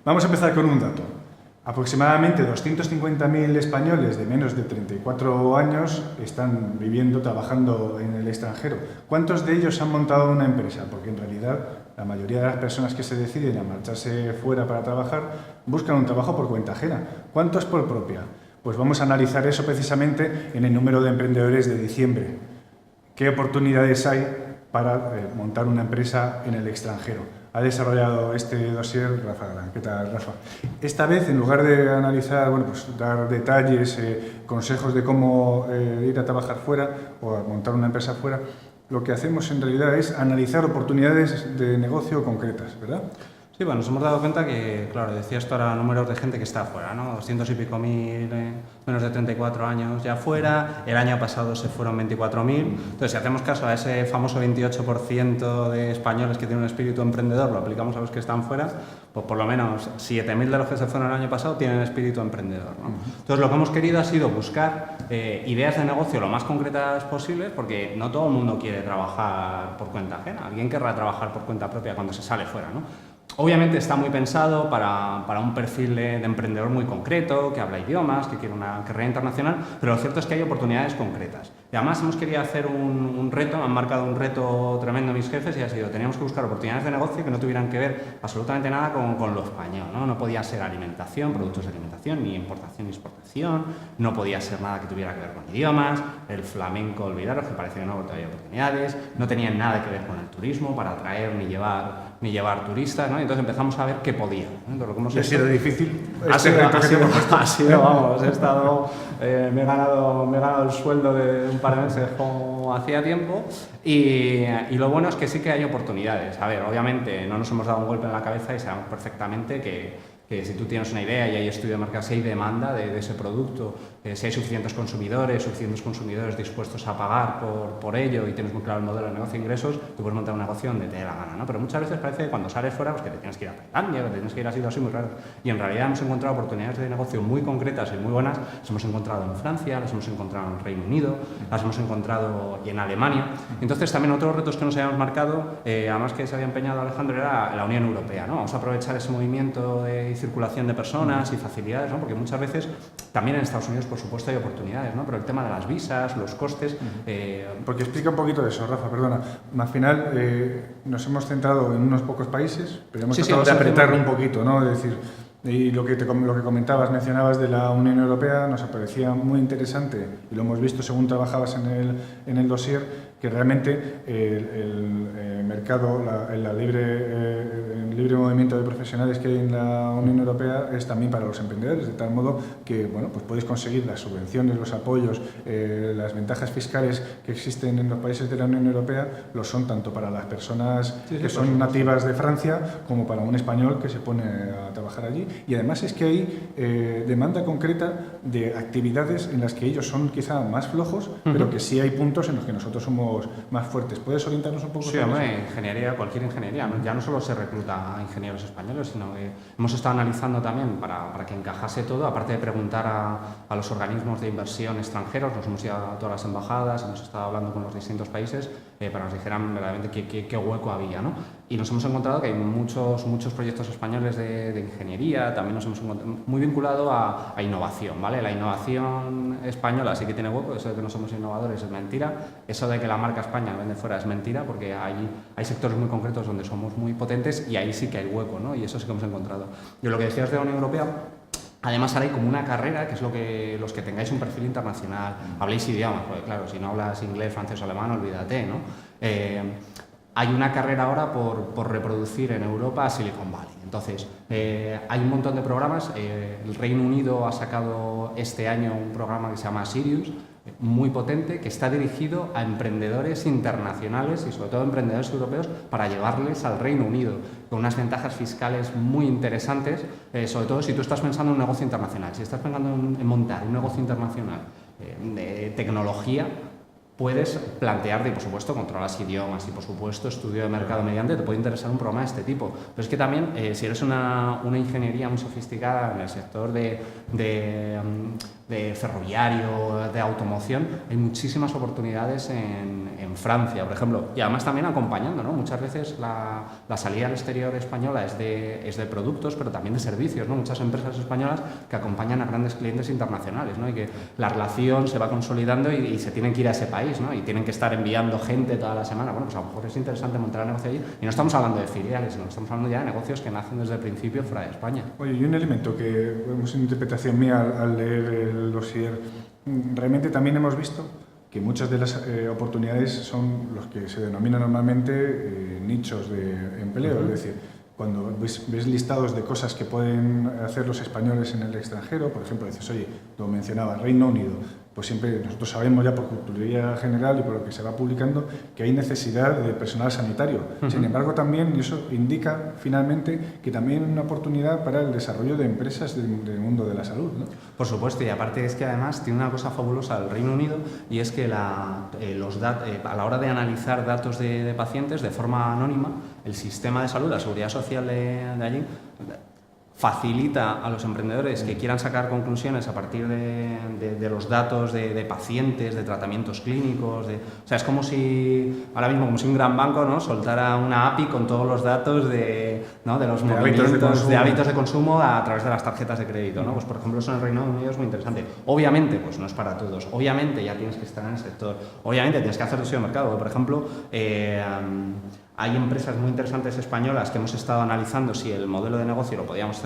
Vamos a empezar con un dato. Aproximadamente 250.000 españoles de menos de 34 años están viviendo, trabajando en el extranjero. ¿Cuántos de ellos han montado una empresa? Porque en realidad la mayoría de las personas que se deciden a marcharse fuera para trabajar buscan un trabajo por cuenta ajena. ¿Cuántos por propia? Pues vamos a analizar eso precisamente en el número de emprendedores de diciembre. ¿Qué oportunidades hay para montar una empresa en el extranjero? Ha desarrollado este dossier Rafa Galán. ¿Qué tal, Rafa? Esta vez, en lugar de analizar, dar detalles, consejos de cómo ir a trabajar fuera o a montar una empresa fuera, lo que hacemos en realidad es analizar oportunidades de negocio concretas, ¿verdad? Sí, bueno, nos hemos dado cuenta que, claro, decía esto ahora números de gente que está afuera, ¿no? 200 y pico mil, menos de 34 años ya fuera, el año pasado se fueron 24.000. Entonces, si hacemos caso a ese famoso 28% de españoles que tienen un espíritu emprendedor, lo aplicamos a los que están fuera, pues por lo menos 7.000 de los que se fueron el año pasado tienen espíritu emprendedor, ¿no? Entonces, lo que hemos querido ha sido buscar ideas de negocio lo más concretas posibles, porque no todo el mundo quiere trabajar por cuenta ajena. Alguien querrá trabajar por cuenta propia cuando se sale fuera, ¿no? Obviamente está muy pensado para un perfil de emprendedor muy concreto, que habla idiomas, que quiere una carrera internacional, pero lo cierto es que hay oportunidades concretas. Y además hemos querido hacer un reto, han marcado un reto tremendo mis jefes y ha sido, teníamos que buscar oportunidades de negocio que no tuvieran que ver absolutamente nada con lo español, ¿no? No podía ser alimentación, productos de alimentación, ni importación ni exportación, no podía ser nada que tuviera que ver con idiomas, el flamenco, olvidaros, que parece que no había oportunidades, no tenían nada que ver con el turismo para atraer ni llevar turistas, ¿no? Entonces empezamos a ver qué podía, ¿no? Entonces, lo que hemos ¿Ha sido difícil? Ha sido, vamos, he estado, me he ganado el sueldo de un par de meses como hacía tiempo y lo bueno es que sí que hay oportunidades. A ver, obviamente no nos hemos dado un golpe en la cabeza y sabemos perfectamente que si tú tienes una idea y hay estudio de mercado, si hay demanda de ese producto, si hay suficientes consumidores dispuestos a pagar por ello y tienes muy claro el modelo de negocio de ingresos, tú puedes montar un negocio donde te dé la gana, ¿no? Pero muchas veces parece que cuando sales fuera pues que te tienes que ir a Tailandia, que te tienes que ir a sitios así muy raros. Y en realidad hemos encontrado oportunidades de negocio muy concretas y muy buenas. Las hemos encontrado en Francia, las hemos encontrado en el Reino Unido, las hemos encontrado y en Alemania. Entonces también otros retos que nos habíamos marcado, además que se había empeñado Alejandro, era la Unión Europea, ¿no? Vamos a aprovechar ese movimiento de circulación de personas y facilidades, ¿no? Porque muchas veces también en Estados Unidos por supuesto hay oportunidades, ¿no? Pero el tema de las visas, los costes... Porque explica un poquito de eso, Rafa, perdona. Al final nos hemos centrado en unos pocos países, pero hemos tratado de apretarlo un poquito, ¿no? Es decir, y lo que comentabas, mencionabas de la Unión Europea, nos parecía muy interesante y lo hemos visto según trabajabas en el dossier, que realmente el mercado, el libre movimiento de profesionales que hay en la Unión Europea es también para los emprendedores, de tal modo que pues podéis conseguir las subvenciones, los apoyos, las ventajas fiscales que existen en los países de la Unión Europea, lo son tanto para las personas que son nativas de Francia como para un español que se pone a trabajar allí. Y además es que hay demanda concreta de actividades en las que ellos son quizá más flojos, pero que sí hay puntos en los que nosotros somos más fuertes. ¿Puedes orientarnos un poco? Sí, hombre, ingeniería, cualquier ingeniería, ¿no? Ya no solo se recluta a ingenieros españoles, sino que hemos estado analizando también para que encajase todo, aparte de preguntar a los organismos de inversión extranjeros, nos hemos ido a todas las embajadas, hemos estado hablando con los distintos países para que nos dijeran verdaderamente qué hueco había, ¿no? Y nos hemos encontrado que hay muchos proyectos españoles de ingeniería, también nos hemos encontrado muy vinculado a innovación, ¿vale? La innovación española sí que tiene hueco, eso de que no somos innovadores es mentira, eso de que la marca España vende fuera es mentira, porque hay sectores muy concretos donde somos muy potentes y ahí sí que hay hueco, ¿no? Y eso sí que hemos encontrado. Y lo que decías de la Unión Europea, además ahora hay como una carrera, que es lo que los que tengáis un perfil internacional, habléis idiomas, porque claro, si no hablas inglés, francés o alemán, olvídate, ¿no? Hay una carrera ahora por reproducir en Europa a Silicon Valley. Entonces, hay un montón de programas. El Reino Unido ha sacado este año un programa que se llama Sirius, muy potente, que está dirigido a emprendedores internacionales y sobre todo emprendedores europeos para llevarles al Reino Unido, con unas ventajas fiscales muy interesantes, sobre todo si tú estás pensando en un negocio internacional. Si estás pensando en montar un negocio internacional de tecnología, puedes plantearte, y por supuesto controlas idiomas y por supuesto estudio de mercado mediante, te puede interesar un programa de este tipo. Pero es que también si eres una ingeniería muy sofisticada en el sector de ferroviario, de automoción, hay muchísimas oportunidades en Francia, por ejemplo, y además también acompañando, ¿no? Muchas veces la salida al exterior española es de productos, pero también de servicios, ¿no? Muchas empresas españolas que acompañan a grandes clientes internacionales, ¿no? Y que la relación se va consolidando y se tienen que ir a ese país, ¿no? Y tienen que estar enviando gente toda la semana. Bueno, pues a lo mejor es interesante montar el negocio allí. Y no estamos hablando de filiales, sino estamos hablando ya de negocios que nacen desde el principio fuera de España. Oye, y un elemento que, vemos en interpretación mía al leer el dossier, realmente también hemos visto que muchas de las oportunidades son los que se denominan normalmente nichos de empleo, es decir, cuando ves listados de cosas que pueden hacer los españoles en el extranjero, por ejemplo, dices, oye, lo mencionaba, Reino Unido, pues siempre nosotros sabemos ya por cultura general y por lo que se va publicando que hay necesidad de personal sanitario. Sin embargo, también eso indica finalmente que también hay una oportunidad para el desarrollo de empresas del mundo de la salud, ¿no? Por supuesto, y aparte es que además tiene una cosa fabulosa el Reino Unido y es que a la hora de analizar datos de pacientes de forma anónima, el sistema de salud, la seguridad social de allí, facilita a los emprendedores que quieran sacar conclusiones a partir de los datos de pacientes, de tratamientos clínicos. O sea, es como si, ahora mismo, como si un gran banco, ¿no?, soltara una API con todos los datos de los movimientos de hábitos de consumo a través de las tarjetas de crédito, ¿no? Pues, por ejemplo, eso en el Reino Unido es muy interesante. Obviamente, pues no es para todos. Obviamente, ya tienes que estar en el sector. Obviamente, tienes que hacer estudio de mercado. Por ejemplo, hay empresas muy interesantes españolas que hemos estado analizando si el modelo de negocio lo podíamos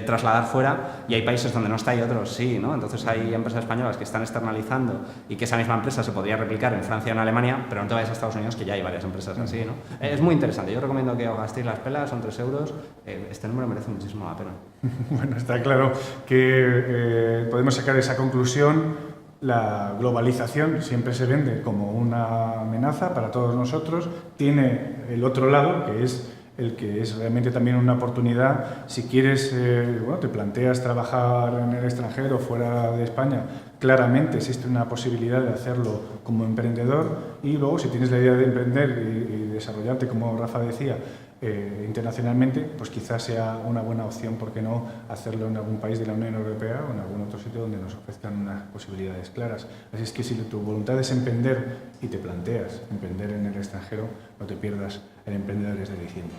trasladar fuera, y hay países donde no está y otros sí, ¿no? Entonces hay empresas españolas que están externalizando y que esa misma empresa se podría replicar en Francia o en Alemania, pero no te vayas a Estados Unidos, que ya hay varias empresas así, ¿no? Es muy interesante. Yo recomiendo que os gastéis las pelas, son 3 euros. Este número merece muchísimo la pena. Bueno, está claro que podemos sacar esa conclusión. La globalización siempre se vende como una amenaza para todos nosotros. Tiene el otro lado, que es el que es realmente también una oportunidad. Si quieres, te planteas trabajar en el extranjero, fuera de España, claramente existe una posibilidad de hacerlo como emprendedor. Y luego, si tienes la idea de emprender y desarrollarte, como Rafa decía, internacionalmente, pues quizás sea una buena opción, ¿por qué no hacerlo en algún país de la Unión Europea o en algún otro sitio donde nos ofrezcan unas posibilidades claras? Así es que si tu voluntad es emprender y te planteas emprender en el extranjero, no te pierdas el Emprendedores de Diciembre.